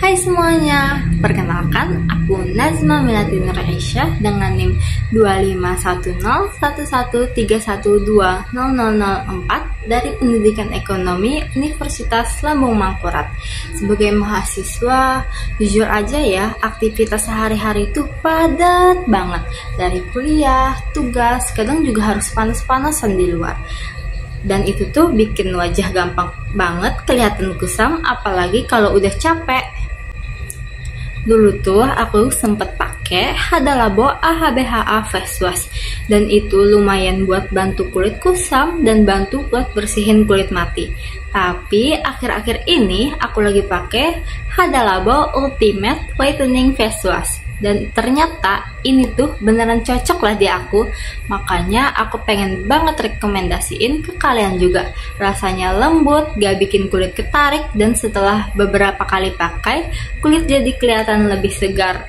Hai semuanya, perkenalkan aku Nazma Melati Nur Aisyah dengan NIM 2510113131200004 dari Pendidikan Ekonomi Universitas Lambung Mangkurat. Sebagai mahasiswa, jujur aja ya, aktivitas sehari-hari itu padat banget. Dari kuliah, tugas, kadang juga harus panas-panasan di luar. Dan itu tuh bikin wajah gampang banget kelihatan kusam, apalagi kalau udah capek. Dulu tuh aku sempet pakai Hada Labo AHBHA Face Wash, dan itu lumayan buat bantu kulit kusam dan bantu buat bersihin kulit mati. Tapi akhir-akhir ini aku lagi pakai Hada Labo Ultimate Whitening Face Wash, dan ternyata ini tuh beneran cocok lah di aku. Makanya aku pengen banget rekomendasiin ke kalian juga. Rasanya lembut, gak bikin kulit ketarik, dan setelah beberapa kali pakai, kulit jadi kelihatan lebih segar.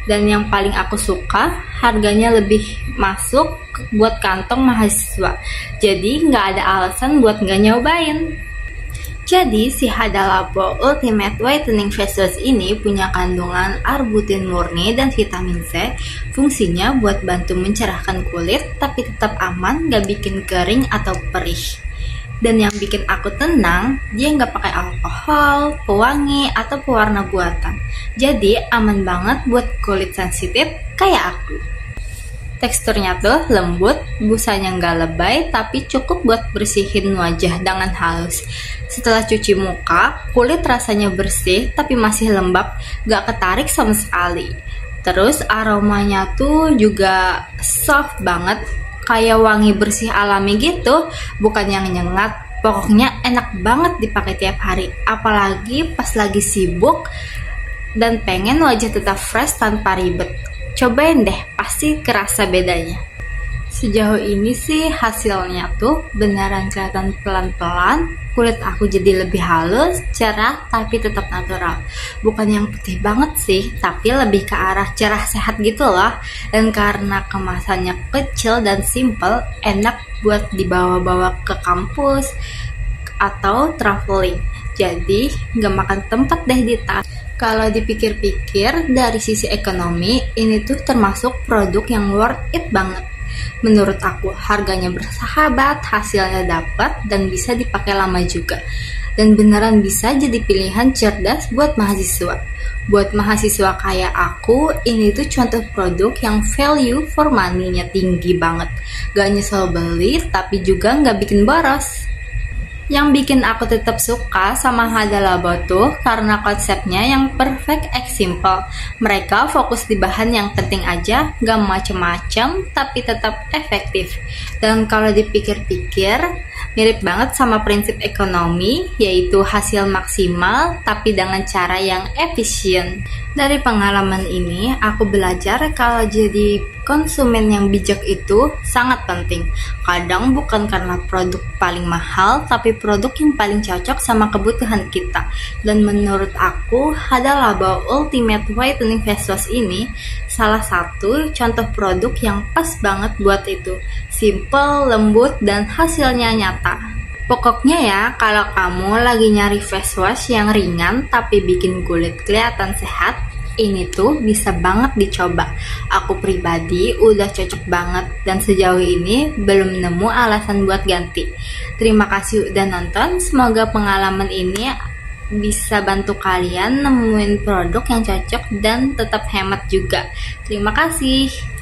Dan yang paling aku suka, harganya lebih masuk buat kantong mahasiswa. Jadi gak ada alasan buat gak nyobain. Jadi, si Hada Labo Ultimate Whitening Face Wash ini punya kandungan arbutin murni dan vitamin C. Fungsinya buat bantu mencerahkan kulit, tapi tetap aman, gak bikin kering atau perih. Dan yang bikin aku tenang, dia gak pakai alkohol, pewangi, atau pewarna buatan. Jadi, aman banget buat kulit sensitif kayak aku. Teksturnya tuh lembut, busanya nggak lebay, tapi cukup buat bersihin wajah dengan halus. Setelah cuci muka, kulit rasanya bersih tapi masih lembab, nggak ketarik sama sekali. Terus aromanya tuh juga soft banget, kayak wangi bersih alami gitu, bukan yang nyengat. Pokoknya enak banget dipakai tiap hari, apalagi pas lagi sibuk dan pengen wajah tetap fresh tanpa ribet. Cobain deh, pasti kerasa bedanya. Sejauh ini sih hasilnya tuh beneran kelihatan pelan-pelan. Kulit aku jadi lebih halus, cerah, tapi tetap natural. Bukan yang putih banget sih, tapi lebih ke arah cerah sehat gitu loh. Dan karena kemasannya kecil dan simple, enak buat dibawa-bawa ke kampus atau traveling. Jadi gak makan tempat deh di tas. Kalau dipikir-pikir dari sisi ekonomi, ini tuh termasuk produk yang worth it banget. Menurut aku, harganya bersahabat, hasilnya dapat, dan bisa dipakai lama juga. Dan beneran bisa jadi pilihan cerdas buat mahasiswa. Buat mahasiswa kayak aku, ini tuh contoh produk yang value for money-nya tinggi banget. Gak nyesel beli, tapi juga gak bikin boros. Yang bikin aku tetap suka sama Hada Labo tuh karena konsepnya yang perfect and simple. Mereka fokus di bahan yang penting aja, gak macem-macem, tapi tetap efektif. Dan kalau dipikir-pikir, mirip banget sama prinsip ekonomi, yaitu hasil maksimal tapi dengan cara yang efisien. Dari pengalaman ini, aku belajar kalau jadi konsumen yang bijak itu sangat penting. Kadang bukan karena produk paling mahal, tapi produk yang paling cocok sama kebutuhan kita. Dan menurut aku, Hada Labo Ultimate Whitening Face Wash ini salah satu contoh produk yang pas banget buat itu. Simple, lembut, dan hasilnya nyata. Pokoknya ya, kalau kamu lagi nyari face wash yang ringan tapi bikin kulit kelihatan sehat, ini tuh bisa banget dicoba. Aku pribadi udah cocok banget dan sejauh ini belum nemu alasan buat ganti. Terima kasih udah nonton, semoga pengalaman ini bisa bantu kalian nemuin produk yang cocok dan tetap hemat juga. Terima kasih.